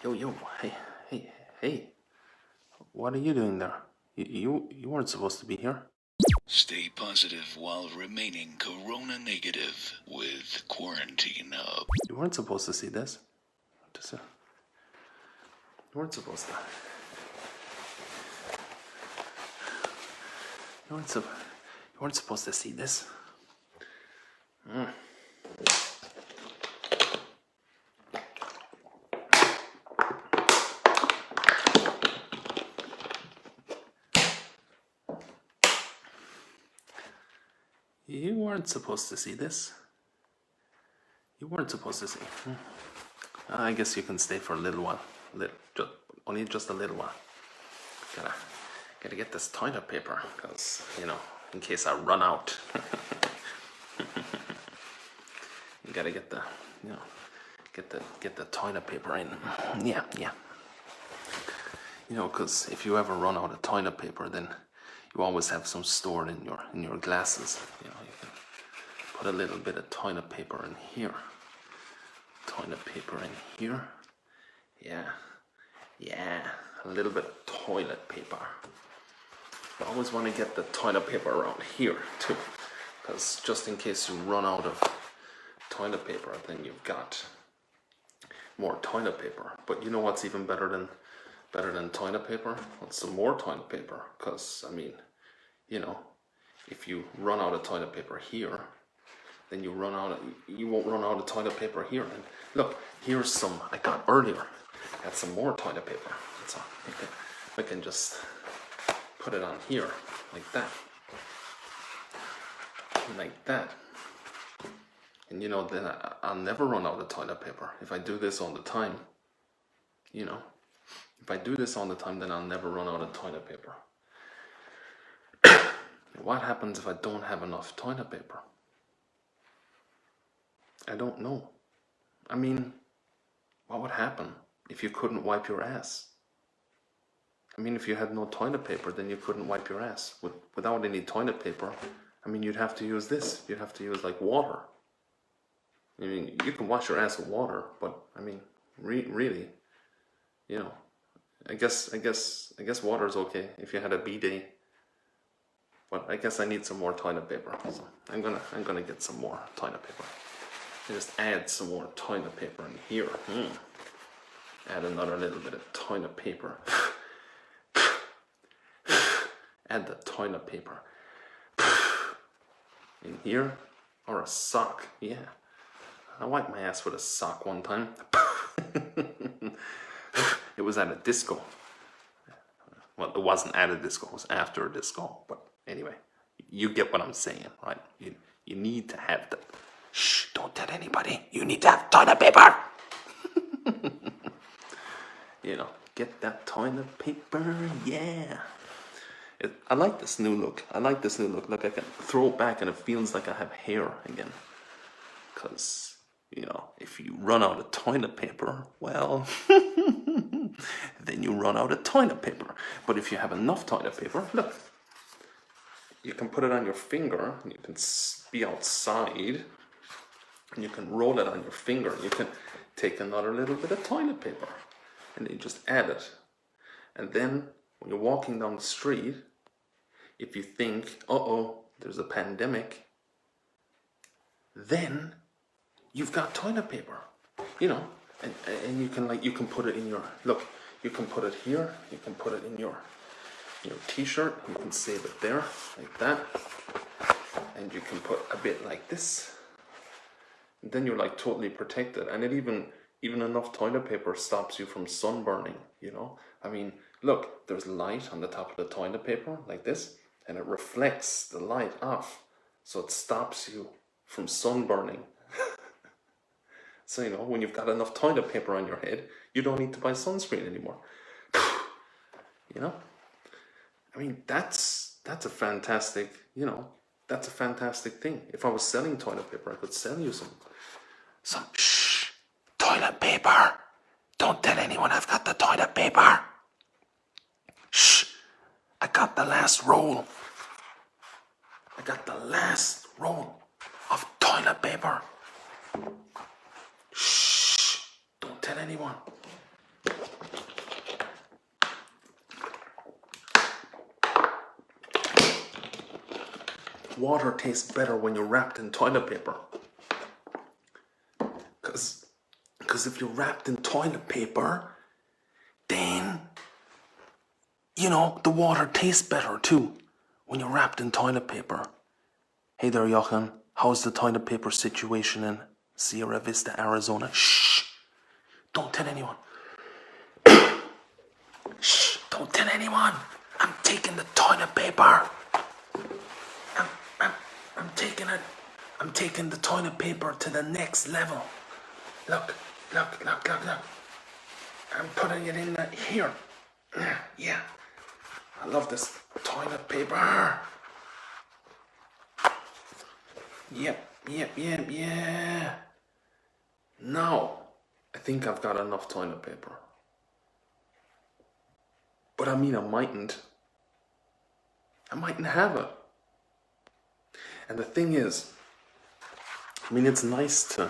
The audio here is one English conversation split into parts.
Yo, hey, what are you doing there? You weren't supposed to be here. Stay positive while remaining corona negative with Quarantine Hub. You weren't supposed to see this. Just, you weren't supposed to. You weren't supposed to see this. You weren't supposed to see this. You weren't supposed to see. I guess you can stay for a little while. Only just a little while. Gotta get this toilet paper, because, in case I run out. You gotta get the, get the toilet paper in. Yeah. Because if you ever run out of toilet paper, then you always have some stored in your glasses. You can put a little bit of toilet paper in here. Toilet paper in here. Yeah, a little bit of toilet paper. You always want to get the toilet paper around here too, because just in case you run out of toilet paper, then you've got more toilet paper. But you know what's even better than toilet paper? Well, some more toilet paper, because if you run out of toilet paper here, then you won't run out of toilet paper here. And look, here's some I got earlier. Got some more toilet paper. So I can just put it on here like that. And then I'll never run out of toilet paper if I do this all the time. If I do this all the time, then I'll never run out of toilet paper. What happens if I don't have enough toilet paper? I don't know. I mean, what would happen if you couldn't wipe your ass? I mean, if you had no toilet paper, then you couldn't wipe your ass. Without any toilet paper, I mean, you'd have to use this. You'd have to use like water. I mean, you can wash your ass with water, but I mean, really, I guess water's okay if you had a bidet. But I guess I need some more toilet paper, so I'm gonna get some more toilet paper. I just add some more toilet paper in here. Add another little bit of toilet paper. Add the toilet paper in here, or a sock. Yeah, I wiped my ass with a sock one time. It was at a disco. Well, it wasn't at a disco, it was after a disco. But anyway, you get what I'm saying, right? You need to have the... Shh, don't tell anybody. You need to have toilet paper. Get that toilet paper, yeah. I like this new look. Look, I can throw it back and it feels like I have hair again. Because, if you run out of toilet paper, well, then you run out of toilet paper. But if you have enough toilet paper, look, you can put it on your finger, and you can be outside, and you can roll it on your finger, and you can take another little bit of toilet paper, and then you just add it. And then, when you're walking down the street, if you think, there's a pandemic, then you've got toilet paper, and you can put it in your, look, you can put it here, you can put it in your t-shirt, you can save it there, like that, and you can put a bit like this, and then you're like totally protected. And it even enough toilet paper stops you from sunburning, I mean, look, there's light on the top of the toilet paper, like this, and it reflects the light off, so it stops you from sunburning. So, when you've got enough toilet paper on your head, you don't need to buy sunscreen anymore. I mean, that's a fantastic, that's a fantastic thing. If I was selling toilet paper, I could sell you some toilet paper. Don't tell anyone I've got the toilet paper. Shh, I got the last roll. I got the last roll of toilet paper. Shh, don't tell anyone. water tastes better when you're wrapped in toilet paper. Because if you're wrapped in toilet paper, then, you know, the water tastes better too when you're wrapped in toilet paper. Hey there, Jochen. How's the toilet paper situation in Sierra Vista, Arizona? Shh! Don't tell anyone. Shh! Don't tell anyone. I'm taking the toilet paper. I'm taking it. I'm taking the toilet paper to the next level. Look. I'm putting it in here. Yeah. I love this toilet paper. Yep. Now, I think I've got enough toilet paper. But I mean, I mightn't have it. And the thing is, I mean, it's nice to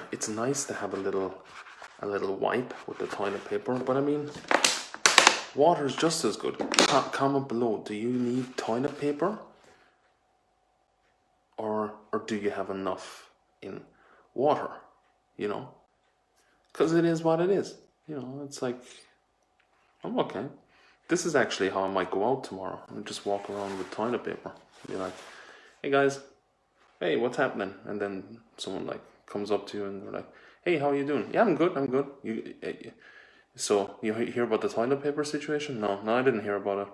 have a little wipe with the toilet paper, but I mean, water is just as good. Comment below, do you need toilet paper? Or do you have enough in water, you know? Because it is what it is, you know, it's like, I'm okay. This is actually how I might go out tomorrow. And just walk around with toilet paper. Be like, hey guys, hey, what's happening? And then someone like comes up to you and they're like, hey, how are you doing? Yeah, I'm good. So you hear about the toilet paper situation? No, I didn't hear about it.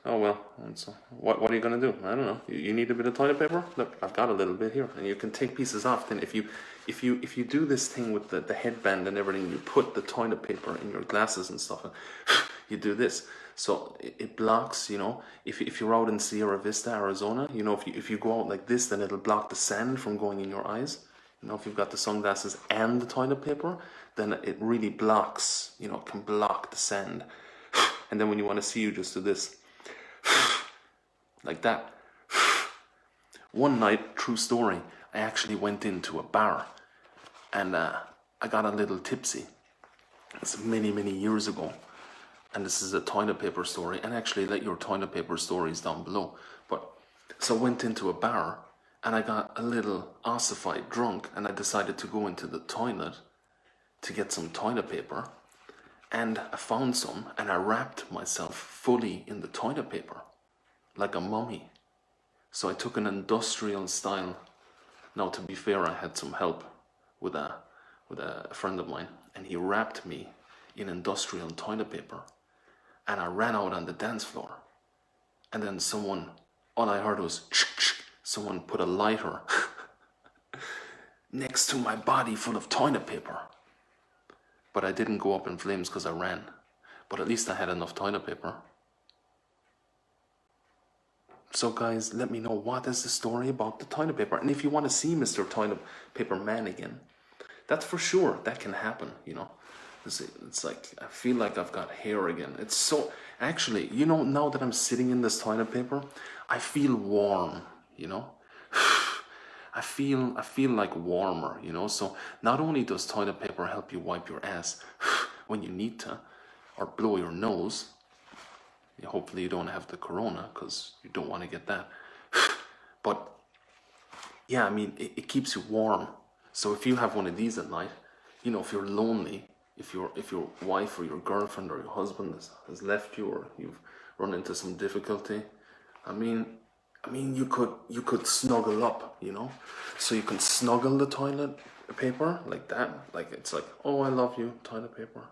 Oh well, and so what are you gonna do? I don't know. You need a bit of toilet paper? Look, I've got a little bit here, and you can take pieces off. Then if you do this thing with the headband and everything, you put the toilet paper in your glasses and stuff. And you do this, so it blocks. You know, if you're out in Sierra Vista, Arizona, you know, if you go out like this, then it'll block the sand from going in your eyes. You know, if you've got the sunglasses and the toilet paper, then it really blocks, you know, can block the sand. And then when you want to see, you just do this. Like that. One night, true story, I actually went into a bar and I got a little tipsy. It's many years ago. And this is a toilet paper story. And actually, let your toilet paper stories down below. But so I went into a bar and I got a little ossified drunk, and I decided to go into the toilet to get some toilet paper, and I found some, and I wrapped myself fully in the toilet paper like a mummy. So I took an industrial style. Now, to be fair, I had some help with a friend of mine, and he wrapped me in industrial toilet paper, and I ran out on the dance floor, and then all I heard was someone put a lighter next to my body full of toilet paper. But I didn't go up in flames because I ran. But at least I had enough toilet paper. So guys, let me know, what is the story about the toilet paper? And if you want to see Mr. Toilet Paper Man again, that's for sure. That can happen, you know. It's like, I feel like I've got hair again. It's so, actually, you know, now that I'm sitting in this toilet paper, I feel warm, you know. I feel like warmer, you know. So not only does toilet paper help you wipe your ass when you need to, or blow your nose. Hopefully you don't have the corona, because you don't want to get that. But yeah, I mean, it keeps you warm. So if you have one of these at night, you know, if you're lonely, if your wife or your girlfriend or your husband has left you, or you've run into some difficulty, I mean, you could snuggle up, you know. So you can snuggle the toilet paper like that, like it's like, oh, I love you, toilet paper.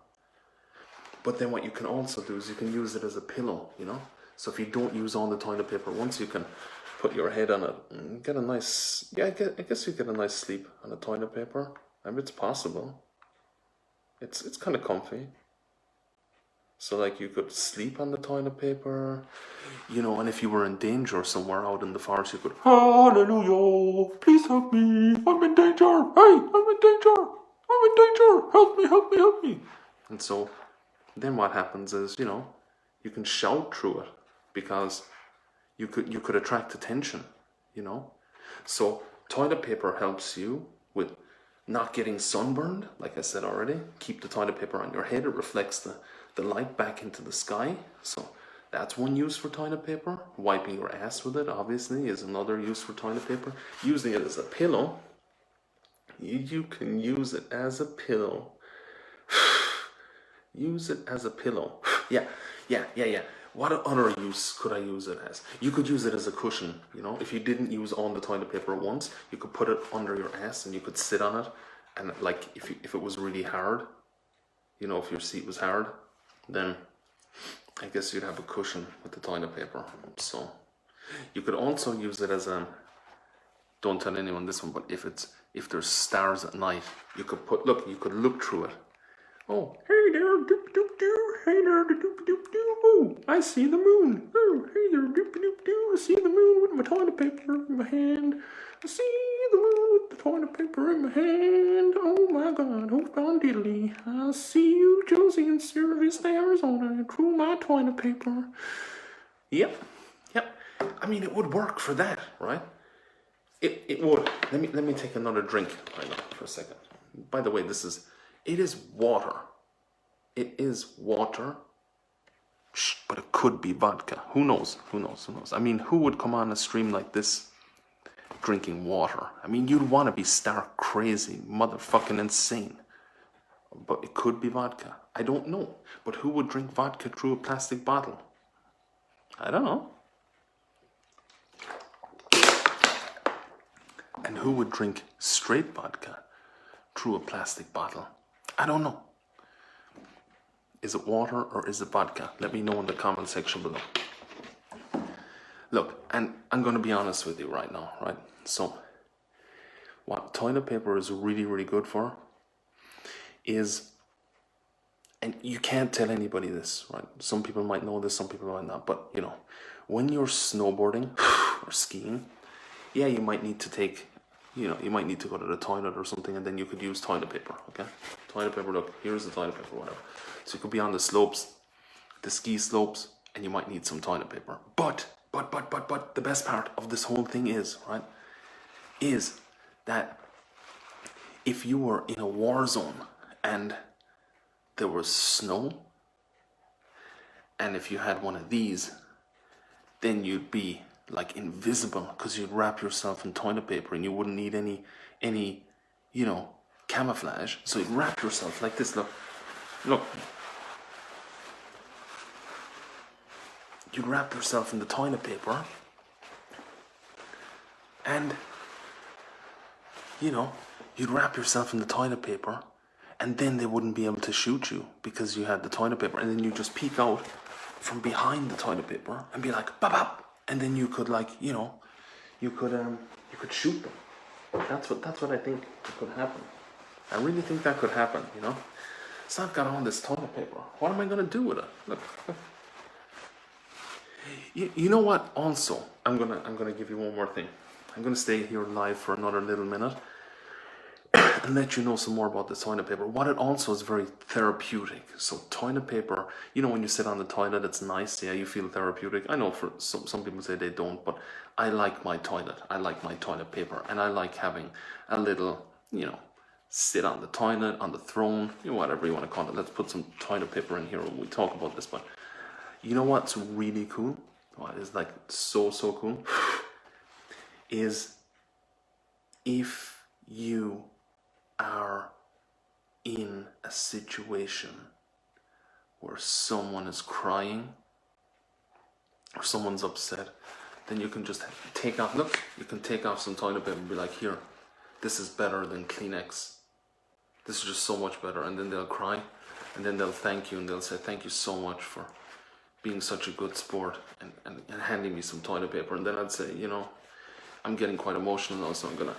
But then what you can also do is you can use it as a pillow, you know. So if you don't use all the toilet paper once, you can put your head on it and get a nice, I guess you get a nice sleep on the toilet paper. I mean, it's possible. It's kind of comfy. So like you could sleep on the toilet paper, you know, and if you were in danger somewhere out in the forest, you could, hallelujah, please help me, I'm in danger, hey, I'm in danger, help me. And so then what happens is, you know, you can shout through it, because you could attract attention, you know. So toilet paper helps you with not getting sunburned, like I said already. Keep the toilet paper on your head, it reflects the light back into the sky, so That's one use for toilet paper. Wiping your ass with it, obviously, is another use for toilet paper. Using it as a pillow. You can use it as a pillow. Use it as a pillow. Yeah. What other use could I use it as? You could use it as a cushion, you know? If you didn't use all the toilet paper at once, you could put it under your ass and you could sit on it. And like, if it was really hard, you know, if your seat was hard, then I guess you'd have a cushion with the toilet paper. So you could also use it as a, don't tell anyone this one, but if there's stars at night, you could look through it. Oh, hey there, doop doop doo. Hey there, doop doop doo. Oh, I see the moon. Oh, hey there, doop doop doo. I see the moon with my toilet paper in my hand. I see the moon with the toilet paper in my hand. Oh my God, oh on diddly. I see you, Josie, in Service, Arizona, through my toilet paper. Yep. I mean, it would work for that, right? It would. Let me take another drink right now for a second. By the way, it is water. It is water. Shh, but it could be vodka. Who knows? I mean, who would come on a stream like this drinking water? I mean, you'd want to be stark crazy, motherfucking insane. But it could be vodka. I don't know. But who would drink vodka through a plastic bottle? I don't know. And who would drink straight vodka through a plastic bottle? I don't know. Is it water or is it vodka? Let me know in the comment section below. Look, and I'm going to be honest with you right now, right? So, what toilet paper is really, really good for is, and you can't tell anybody this, right? Some people might know this, some people might not, but you know, when you're snowboarding or skiing, yeah, you might need to go to the toilet or something, and then you could use toilet paper, okay? Toilet paper, look, here's the toilet paper, whatever. So you could be on the slopes, the ski slopes, and you might need some toilet paper. But, the best part of this whole thing is, right, is that if you were in a war zone and there was snow, and if you had one of these, then you'd be like invisible, because you'd wrap yourself in toilet paper and you wouldn't need any you know, camouflage. So you'd wrap yourself like this. Look, you'd wrap yourself in the toilet paper, and you know, you'd wrap yourself in the toilet paper, and then they wouldn't be able to shoot you because you had the toilet paper, and then you just peek out from behind the toilet paper and be like, bop bop. And then you could, like, you know, you could shoot them. That's what I think could happen. I really think that could happen, you know. So I've got all this toilet paper. What am I gonna do with it? Look. You know what? Also, I'm gonna give you one more thing. I'm gonna stay here live for another little minute and let you know some more about the toilet paper. What it also is very therapeutic. So toilet paper, you know, when you sit on the toilet, it's nice. Yeah, you feel therapeutic. I know for some people say they don't, but I like my toilet. I like my toilet paper, and I like having a little, you know, sit on the toilet, on the throne, you know, whatever you want to call it. Let's put some toilet paper in here when we talk about this. But you know what's really cool? What is like so cool? Is if you are in a situation where someone is crying or someone's upset, then you can just take off, look, you can take off some toilet paper and be like, here, this is better than Kleenex. This is just so much better. And then they'll cry, and then they'll thank you, and they'll say, thank you so much for being such a good sport and handing me some toilet paper. And then I'd say, you know, I'm getting quite emotional now, so I'm gonna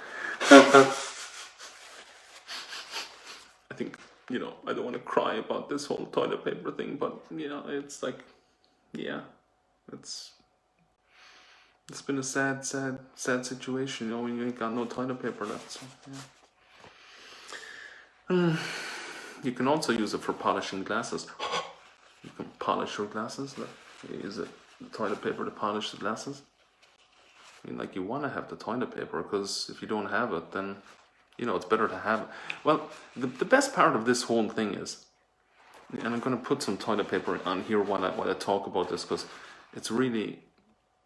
I think, you know, I don't want to cry about this whole toilet paper thing, but you know, it's like, yeah, it's been a sad situation, you know, when you ain't got no toilet paper left. So yeah. You can also use it for polishing glasses. You can polish your glasses. Look, you use the toilet paper to polish the glasses. I mean, like, you want to have the toilet paper, because if you don't have it, then, you know, it's better to have it. Well, the best part of this whole thing is, And I'm going to put some toilet paper on here while I talk about this, because it's really,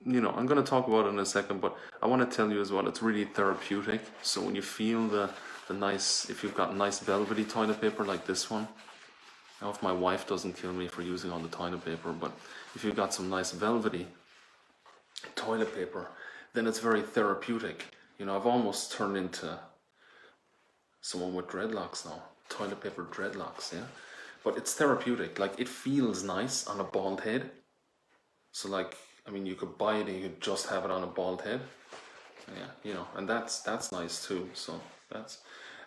I'm going to talk about it in a second, but I want to tell you as well, it's really therapeutic. So when you feel the nice, if you've got nice velvety toilet paper like this one, now if my wife doesn't kill me for using all the toilet paper, but if you've got some nice velvety toilet paper, then it's very therapeutic. I've almost turned into someone with dreadlocks now, toilet paper dreadlocks, yeah? But it's therapeutic, like it feels nice on a bald head. So like, you could buy it and you could just have it on a bald head. Yeah, and that's nice too. So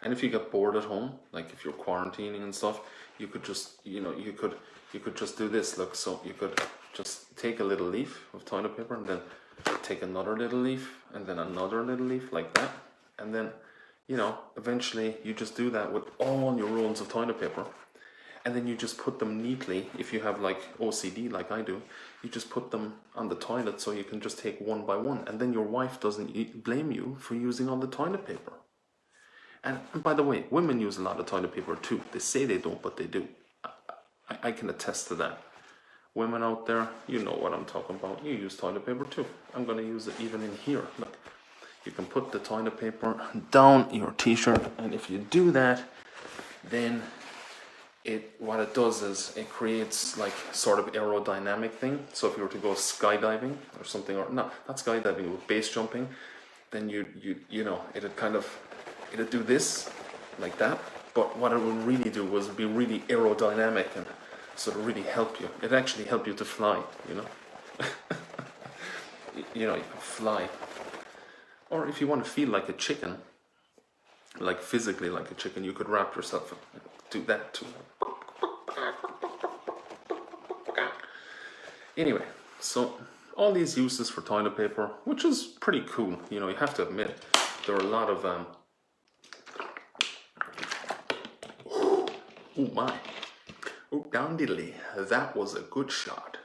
and if you get bored at home, like if you're quarantining and stuff, you could just, you could just do this, look. So you could just take a little leaf of toilet paper and then take another little leaf and then another little leaf like that. And then, eventually you just do that with all your rolls of toilet paper. And then you just put them neatly. If you have like OCD like I do, you just put them on the toilet so you can just take one by one. And then your wife doesn't blame you for using all the toilet paper. And by the way, women use a lot of toilet paper too. They say they don't, but they do. I can attest to that. Women out there, you know what I'm talking about. You use toilet paper too. I'm going to use it even in here. Look, you can put the toilet paper down your t-shirt. And if you do that, then what it does is it creates like sort of aerodynamic thing. So if you were to go skydiving or something, or no, not skydiving, with base jumping, then it'd do this like that. But what it would really do was be really aerodynamic, and so it'll really help you. It actually help you to fly, you can fly. Or if you want to feel like a chicken, like physically like a chicken, you could wrap yourself up. Do that too. Anyway, so all these uses for toilet paper, which is pretty cool. You have to admit, there are a lot of oh my, oh down diddly, that was a good shot.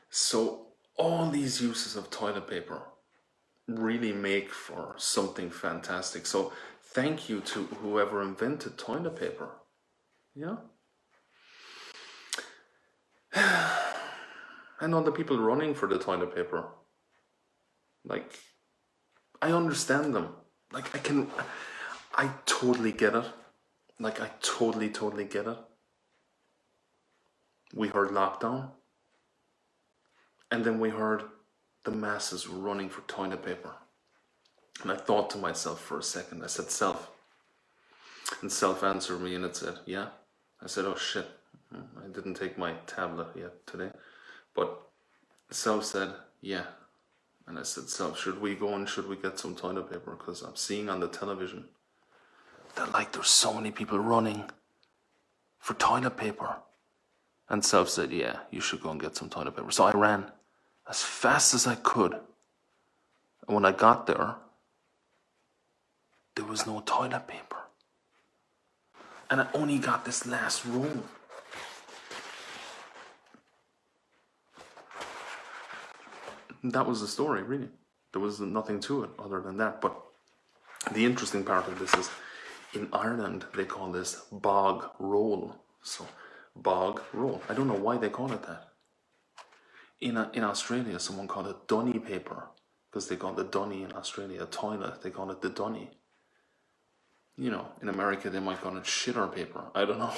So all these uses of toilet paper really make for something fantastic. So thank you to whoever invented toilet paper. Yeah. And all the people running for the toilet paper. Like, I understand them. Like, I totally get it. Like, I totally get it. We heard lockdown. And then we heard the masses running for toilet paper. And I thought to myself for a second, I said, Self. And Self answered me and it said, yeah. I said, oh shit, I didn't take my tablet yet today. But Self said, yeah. And I said, Self, should we go and should we get some toilet paper? Because I'm seeing on the television that like there's so many people running for toilet paper. And Self said, yeah, you should go and get some toilet paper. So I ran as fast as I could. And when I got there was no toilet paper. And I only got this last roll. That was the story, really. There was nothing to it other than that. But the interesting part of this is, in Ireland, they call this bog roll. So, bog roll. I don't know why they call it that. In Australia, someone called it dunny paper, because they call the dunny in Australia a toilet. They call it the dunny. In America, they might call it shitter paper. I don't know.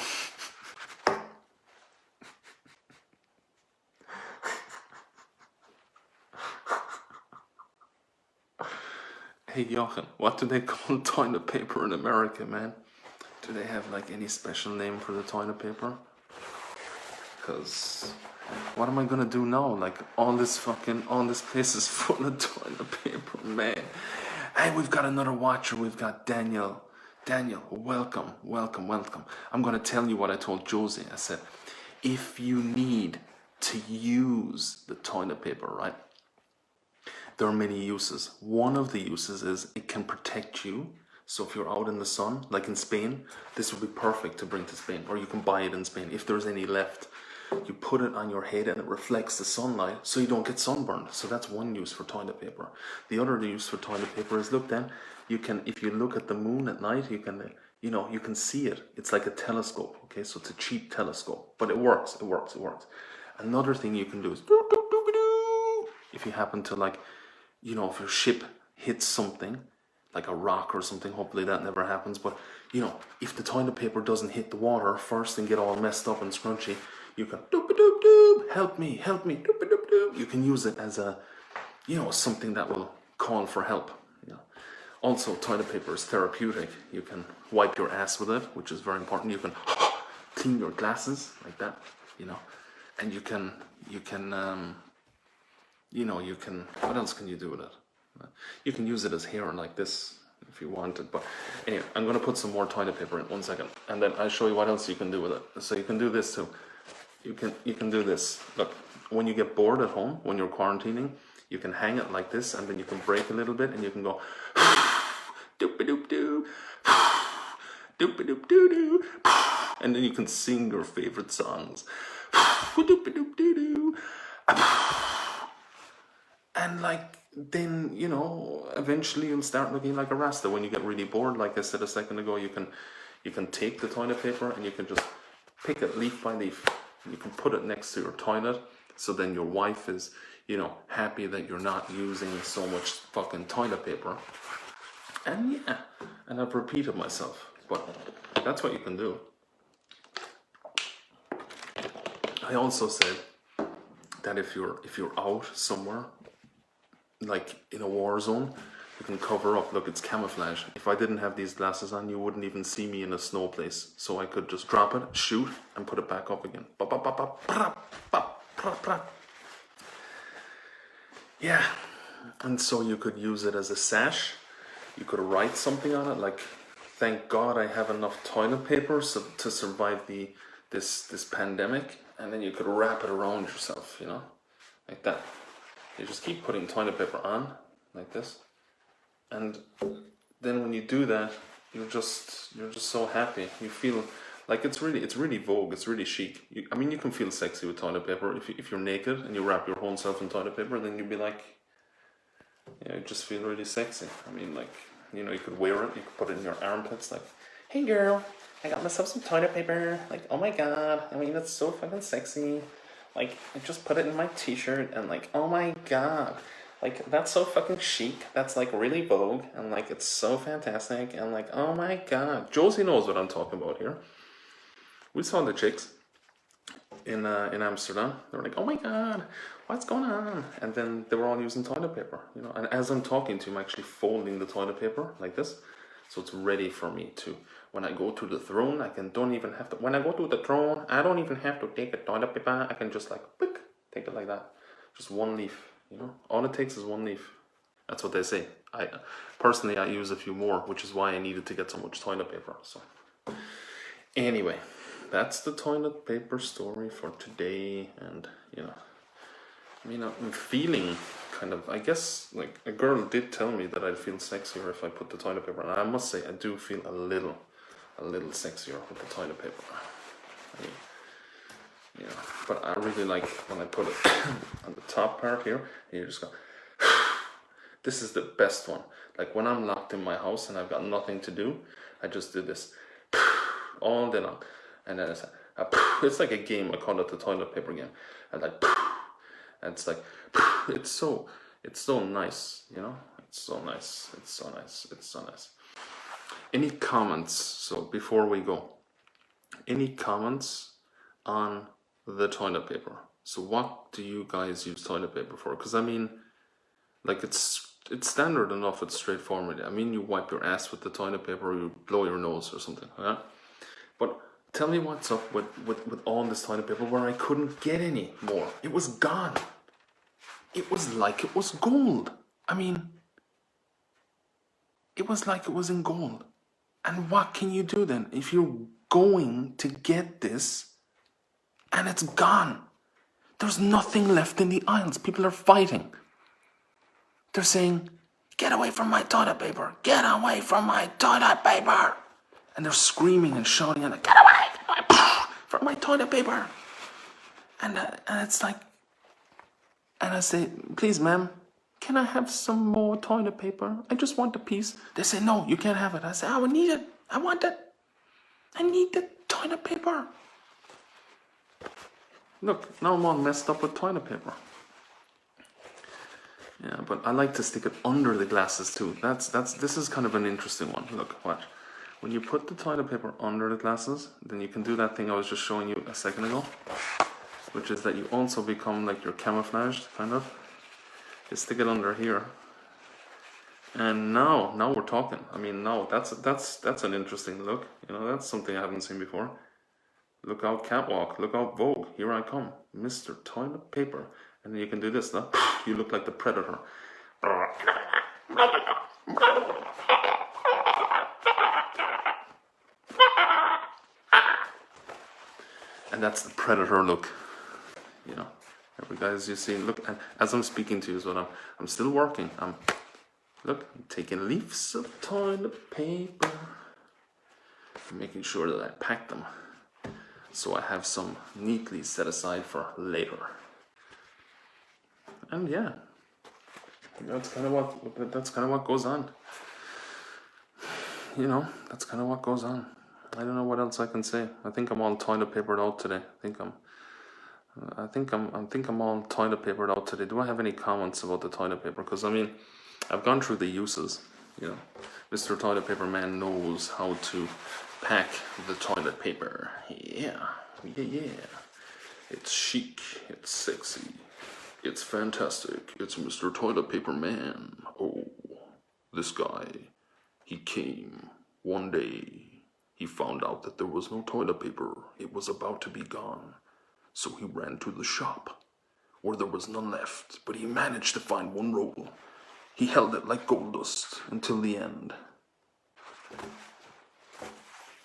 Hey, Jochen, what do they call toilet paper in America, man? Do they have like any special name for the toilet paper? Because what am I gonna do now? Like all this place is full of toilet paper, man. Hey, we've got another watcher. We've got Daniel. Daniel, welcome. I'm gonna tell you what I told Josie. I said, if you need to use the toilet paper, right? There are many uses. One of the uses is it can protect you. So if you're out in the sun, like in Spain, this would be perfect to bring to Spain, or you can buy it in Spain. If there's any left, you put it on your head and it reflects the sunlight so you don't get sunburned. So that's one use for toilet paper. The other use for toilet paper is, look then, you can, if you look at the moon at night, you can you know, you can see it. It's like a telescope, okay? So it's a cheap telescope, but it works, it works, it works. Another thing you can do is, if you happen to like, you know, if your ship hits something, like a rock or something, hopefully that never happens, but, you know, if the toilet paper doesn't hit the water first and get all messed up and scrunchy, you can, help me, you can use it as a, you know, something that will call for help. You know. Also, toilet paper is therapeutic. You can wipe your ass with it, which is very important. You can clean your glasses like that, you know, and you can, you know, you can. What else can you do with it? You can use it as hair like this if you wanted. But anyway, I'm gonna put some more toilet paper in 1 second, and then I'll show you what else you can do with it. So you can do this too. You can do this. Look, when you get bored at home, when you're quarantining, you can hang it like this, and then you can break a little bit, and you can go doop doop doo, doop doop doo doo, and then you can sing your favorite songs. Doop doop doo doo. And like, then, you know, eventually you'll start looking like a Rasta. When you get really bored, like I said a second ago, you can take the toilet paper and you can just pick it leaf by leaf. You can put it next to your toilet, so then your wife is, you know, happy that you're not using so much fucking toilet paper. And yeah, and I've repeated myself, but that's what you can do. I also said that if you're out somewhere, like in a war zone, you can cover up. Look, it's camouflage. If I didn't have these glasses on, you wouldn't even see me in a snow place. So I could just drop it, shoot, and put it back up again. Yeah, and so you could use it as a sash. You could write something on it, like, "Thank God I have enough toilet paper to survive this pandemic." And then you could wrap it around yourself, you know, like that. You just keep putting toilet paper on, like this, and then when you do that, you're just so happy. You feel like it's really vogue. It's really chic. I mean, you can feel sexy with toilet paper. If you're naked and you wrap your whole self in toilet paper, then you'd be like, yeah, you just feel really sexy. I mean, like, you know, you could wear it. You could put it in your armpits, like, "Hey girl, I got myself some toilet paper." Like, oh my god, I mean, it's so fucking sexy. Like, I just put it in my t-shirt, and like, oh my god, like, that's so fucking chic. That's like really vogue, and like, it's so fantastic, and like, oh my god. Josie knows what I'm talking about here. We saw the chicks in Amsterdam. They were like, "Oh my god, what's going on?" And then they were all using toilet paper, you know. And as I'm talking to you, I'm actually folding the toilet paper like this, so it's ready for me to. When I go to the throne, when I go to the throne, I don't even have to take a toilet paper. I can just like, pick, take it like that. Just one leaf, you know? All it takes is one leaf. That's what they say. Personally, I use a few more, which is why I needed to get so much toilet paper. So anyway, that's the toilet paper story for today. And, you know, I mean, I'm feeling kind of, I guess, like, a girl did tell me that I'd feel sexier if I put the toilet paper on. I must say, I do feel a little sexier with the toilet paper. I mean, you know, but I really like when I put it on the top part here, and you just go, this is the best one. Like, when I'm locked in my house and I've got nothing to do, I just do this all day long. And then it's like a game. I call it the toilet paper game. And like, and it's like, it's so nice, you know? It's so nice. Any comments? So before we go, any comments on the toilet paper? So what do you guys use toilet paper for? Because I mean, like, it's standard enough. It's straightforward. I mean, you wipe your ass with the toilet paper, or you blow your nose or something. Yeah? But tell me what's up with all this toilet paper where I couldn't get any more. It was gone. It was like it was gold. I mean, it was like it was in gold. And what can you do then if you're going to get this and it's gone? There's nothing left in the aisles. People are fighting. They're saying, "Get away from my toilet paper. Get away from my toilet paper." And they're screaming and shouting and, "Get away from my toilet paper." And it's like, and I say, "Please, ma'am, can I have some more toilet paper? I just want a piece." They say, "No, you can't have it." I say, "I need it. I want it. I need the toilet paper. Look, now I'm all messed up with toilet paper. Yeah, but I like to stick it under the glasses too. This is kind of an interesting one. Look, watch. When you put the toilet paper under the glasses, then you can do that thing I was just showing you a second ago, which is that you also become like you're camouflaged, kind of. You stick it under here, and now we're talking. I mean, now that's an interesting look. You know, that's something I haven't seen before. Look out, catwalk. Look out, Vogue. Here I come, Mr. Toilet Paper. And then you can do this. Look, you look like the Predator. And that's the Predator look. You know, every guys you see. Look, and as I'm speaking to you, is what I'm still working. I'm taking leaves of toilet paper, making sure that I pack them, so I have some neatly set aside for later. And yeah, that's kind of what goes on. You know, that's kind of what goes on. I don't know what else I can say. I think I'm all toilet papered out today. I think I'm all toilet papered out today. Do I have any comments about the toilet paper? Because I mean, I've gone through the uses. You know, Mr. Toilet Paper Man knows how to pack the toilet paper. Yeah. It's chic. It's sexy. It's fantastic. It's Mr. Toilet Paper Man. Oh, this guy. He came one day. He found out that there was no toilet paper. It was about to be gone. So he ran to the shop, where there was none left, but he managed to find one roll. He held it like gold dust until the end.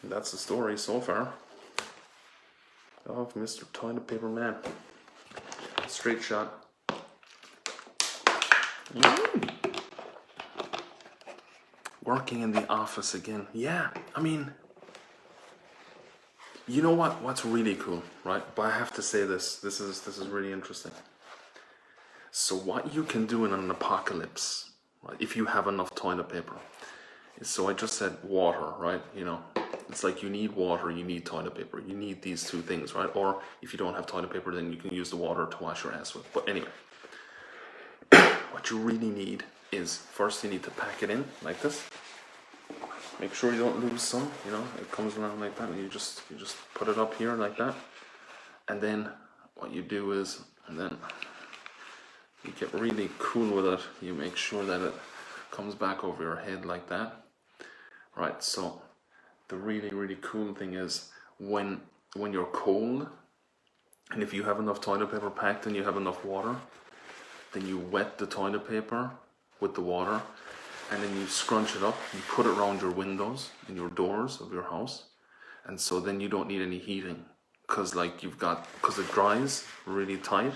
And that's the story so far of Mr. Toilet Paper Man. Straight shot. Working in the office again. Yeah, I mean, you know what's really cool, right? But I have to say this is really interesting. So what you can do in an apocalypse, right, if you have enough toilet paper, is, so I just said water, right? You know, it's like you need water, you need toilet paper, you need these two things, right? Or if you don't have toilet paper, then you can use the water to wash your ass with. But anyway, what you really need is, first you need to pack it in like this. Make sure you don't lose some, you know, it comes around like that, and you just put it up here like that. And then what you do is, and then you get really cool with it. You make sure that it comes back over your head like that. Right, so the really cool thing is when you're cold, and if you have enough toilet paper packed and you have enough water, then you wet the toilet paper with the water, and then you scrunch it up, you put it around your windows and your doors of your house, and so then you don't need any heating, because it dries really tight,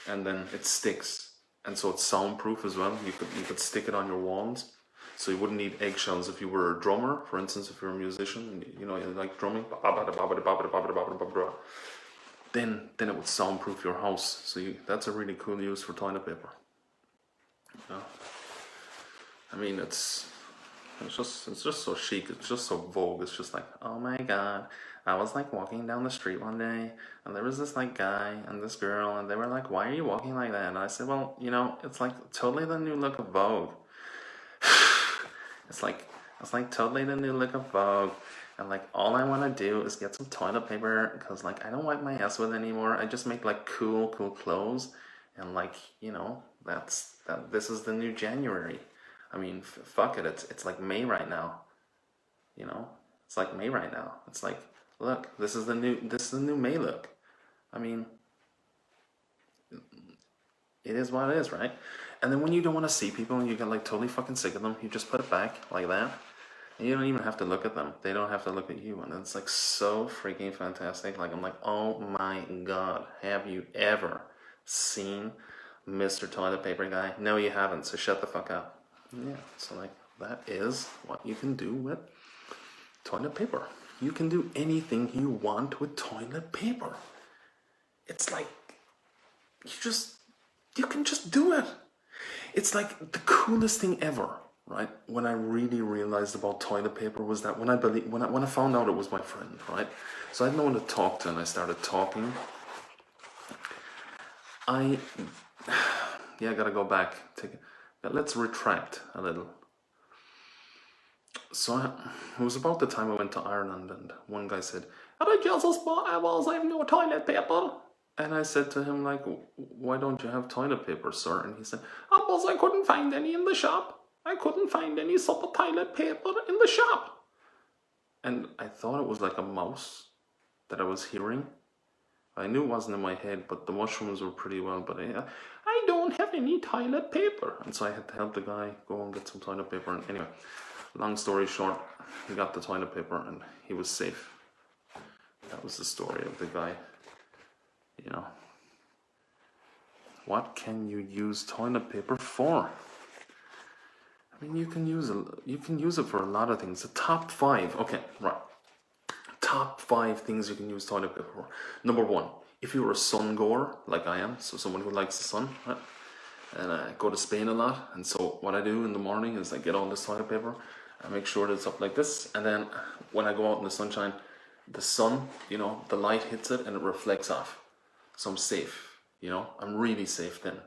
and then it sticks, and so it's soundproof as well. You could stick it on your walls, so you wouldn't need eggshells if you were a drummer, for instance. If you're a musician, you know, you like drumming, then it would soundproof your house. So that's a really cool use for toilet paper. You know? I mean, it's just so chic. It's just so Vogue. It's just like, oh my god, I was like walking down the street one day, and there was this like guy and this girl, and they were like, why are you walking like that? And I said, well, you know, it's like totally the new look of Vogue. It's like totally the new look of Vogue, and like all I want to do is get some toilet paper, because like I don't wipe my ass with anymore. I just make like cool clothes, and like, you know, this is the new January. I mean, fuck it. It's like May right now. You know, it's like May right now. It's like, look, this is the new May look. I mean, it is what it is, right? And then when you don't want to see people and you get like totally fucking sick of them, you just put it back like that. And you don't even have to look at them. They don't have to look at you. And it's like so freaking fantastic. Like, I'm like, oh my god, have you ever seen Mr. Toilet Paper Guy? No, you haven't, so shut the fuck up. Yeah, so like, that is what you can do with toilet paper. You can do anything you want with toilet paper. It's like, you can just do it. It's like the coolest thing ever, right? When I really realized about toilet paper was that when I found out it was my friend, right? So I had no one to talk to, and I started talking. I gotta go back. Let's retract a little. So it was about the time I went to Ireland, and one guy said, "I just bought I have no toilet paper." And I said to him, like, "Why don't you have toilet paper, sir?" And he said, "Oh, because I couldn't find any in the shop. I couldn't find any sort of toilet paper in the shop." And I thought it was like a mouse that I was hearing. I knew it wasn't in my head, but the mushrooms were pretty well. But I don't have any toilet paper. And so I had to help the guy go and get some toilet paper. And anyway, long story short, he got the toilet paper and he was safe. That was the story of the guy. You know, what can you use toilet paper for? I mean, you can use it for a lot of things. The top 5, okay, right. Top 5 things you can use toilet paper for. Number 1, if you're a sun goer like I am, so someone who likes the sun, right? And I go to Spain a lot, and so what I do in the morning is I get all this toilet paper, I make sure that it's up like this, and then when I go out in the sunshine, the sun, you know, the light hits it and it reflects off. So I'm safe, you know, I'm really safe then.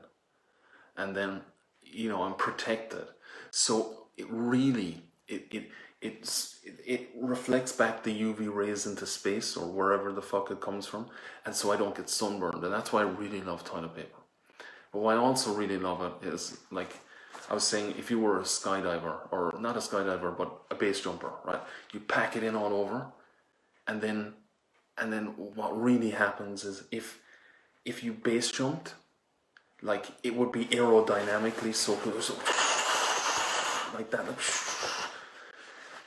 And then, you know, I'm protected. So it really, it reflects back the UV rays into space or wherever the fuck it comes from. And so I don't get sunburned. And that's why I really love toilet paper. But why I also really love it is, like I was saying, if you were a skydiver, or not a skydiver, but a base jumper, right? You pack it in all over, and then what really happens is if you base jumped, like it would be aerodynamically so like that,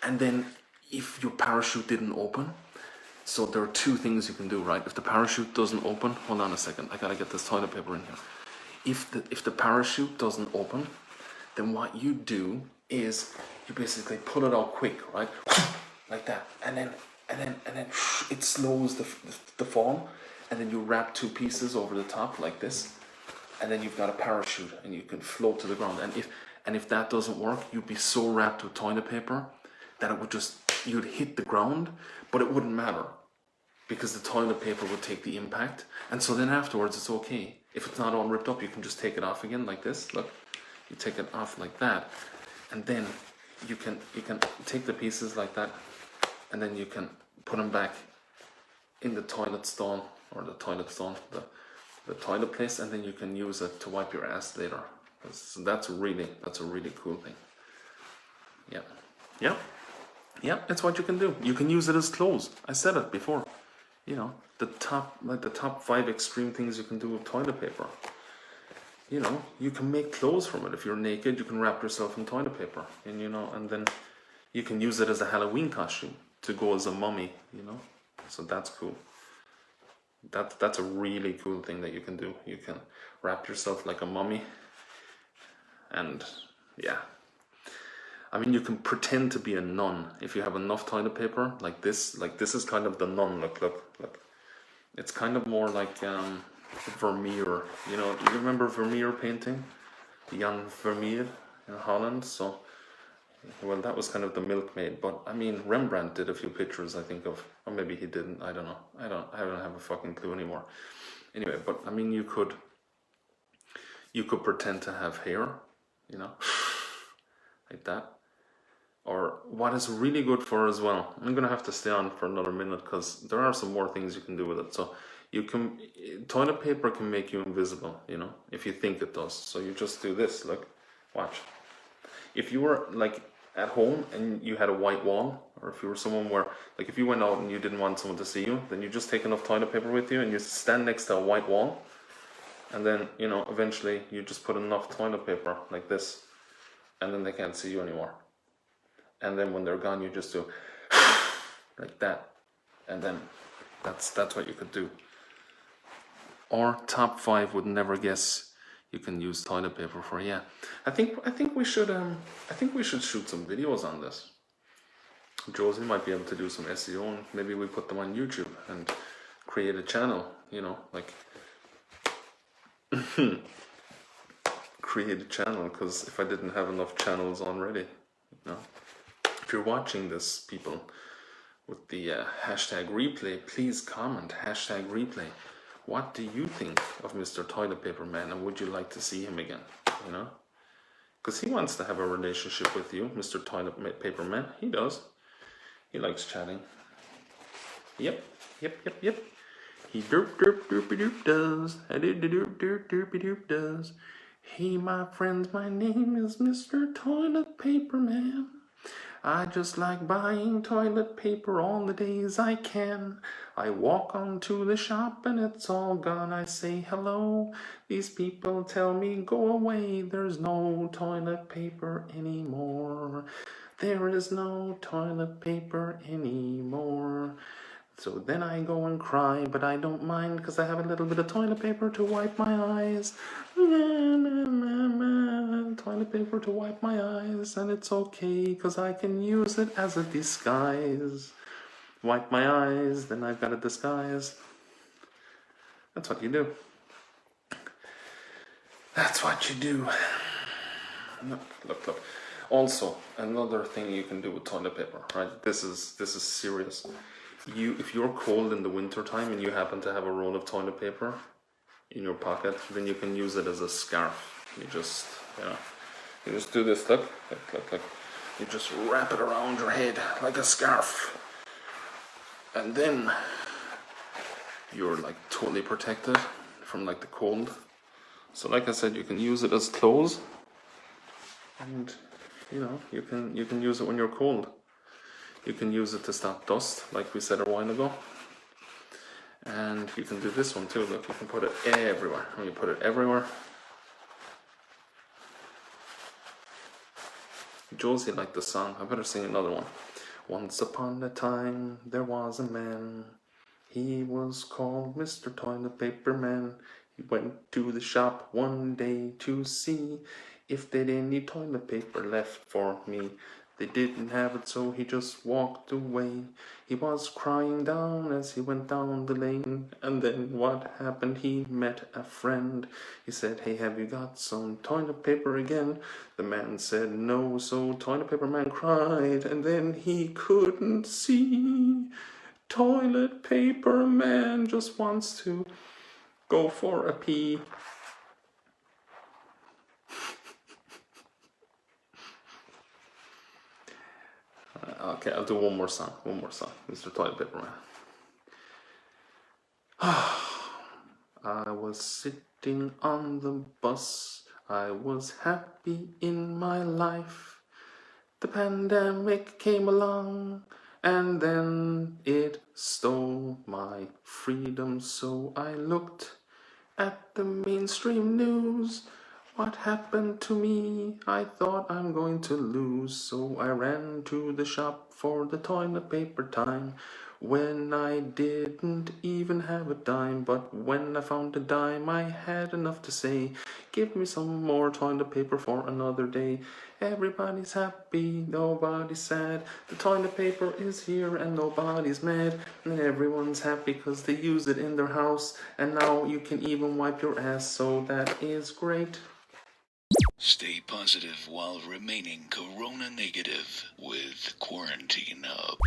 and then if your parachute didn't open, so there are 2 things you can do, right? If the parachute doesn't open, hold on a second, I gotta get this toilet paper in here. If the parachute doesn't open, then what you do is you basically pull it out quick, right? Like that, and then it slows the fall, and then you wrap 2 pieces over the top like this, and then you've got a parachute and you can float to the ground. And if that doesn't work, you'd be so wrapped with toilet paper that it would you'd hit the ground, but it wouldn't matter because the toilet paper would take the impact. And so then afterwards it's okay. If it's not all ripped up, you can just take it off again like this. Look, you take it off like that, and then you can take the pieces like that, and then you can put them back in the toilet stall, or the toilet place, and then you can use it to wipe your ass later. So that's a really cool thing. Yeah, it's what you can do. You can use it as clothes. I said it before. You know, the top 5 extreme things you can do with toilet paper. You know, you can make clothes from it. If you're naked, you can wrap yourself in toilet paper, and you know, and then you can use it as a Halloween costume to go as a mummy. You know, so that's cool. That's a really cool thing that you can do. You can wrap yourself like a mummy, and yeah, I mean, you can pretend to be a nun if you have enough toilet paper like this. Like this is kind of the nun look. It's kind of more like Vermeer. You know, you remember Vermeer painting, Jan Vermeer in Holland. So, well, that was kind of the milkmaid. But I mean, Rembrandt did a few pictures, I think of, or maybe he didn't. I don't know. I don't have a fucking clue anymore. Anyway, but I mean, you could pretend to have hair, you know, like that. Or what is really good for as well, I'm gonna have to stay on for another minute because there are some more things you can do with it. So toilet paper can make you invisible, you know, if you think it does. So you just do this, look, watch. If you were like at home and you had a white wall, or if you were someone where, like if you went out and you didn't want someone to see you, then you just take enough toilet paper with you and you stand next to a white wall, and then, you know, eventually you just put enough toilet paper like this, and then they can't see you anymore. And then when they're gone, you just do like that, and then that's what you could do. Or top 5 would never guess you can use toilet paper for. Yeah, I think we should shoot some videos on this. Josie might be able to do some SEO, and maybe we put them on YouTube and create a channel. You know, like create a channel, because if I didn't have enough channels already, you know. If you're watching this, people, with the hashtag replay, please comment hashtag replay. What do you think of Mr. Toilet Paper Man, and would you like to see him again? You know, because he wants to have a relationship with you, Mr. Toilet Paper Man. He does. He likes chatting. Yep. He derp derpy doop does. I did derp derpy doop does. Hey, my friends, my name is Mr. Toilet Paper Man. I just like buying toilet paper all the days I can. I walk onto the shop and it's all gone. I say hello. These people tell me go away. There's no toilet paper anymore. There is no toilet paper anymore. So then I go and cry, but I don't mind because I have a little bit of toilet paper to wipe my eyes. Toilet paper to wipe my eyes, and it's okay because I can use it as a disguise. Wipe my eyes, then I've got a disguise. That's what you do. That's what you do. Look. Also, another thing you can do with toilet paper, right? This is serious. If you're cold in the winter time and you happen to have a roll of toilet paper in your pocket, then you can use it as a scarf. You just do this. Look. You just wrap it around your head like a scarf, and then you're like totally protected from like the cold. So, like I said, you can use it as clothes, and you can use it when you're cold. You can use it to stop dust, like we said a while ago. And you can do this one too. Look, you can put it everywhere. When you put it everywhere. Josie liked the song. I better sing another one. Once upon a time, there was a man. He was called Mr. Toilet Paper Man. He went to the shop one day to see if they'd any toilet paper left for me. They didn't have it, so he just walked away. He was crying down as he went down the lane. And then what happened? He met a friend. He said, hey, have you got some toilet paper again? The man said no, so Toilet Paper Man cried. And then he couldn't see. Toilet Paper Man just wants to go for a pee. Okay, I'll do one more song, Mr. Toilet Paper Man. I was sitting on the bus, I was happy in my life. The pandemic came along, and then it stole my freedom. So I looked at the mainstream news. What happened to me? I thought I'm going to lose. So I ran to the shop for the toilet paper time, when I didn't even have a dime. But when I found a dime, I had enough to say, give me some more toilet paper for another day. Everybody's happy, nobody's sad. The toilet paper is here and nobody's mad. And everyone's happy because they use it in their house. And now you can even wipe your ass, so that is great. Stay positive while remaining corona negative with Quarantine Hub.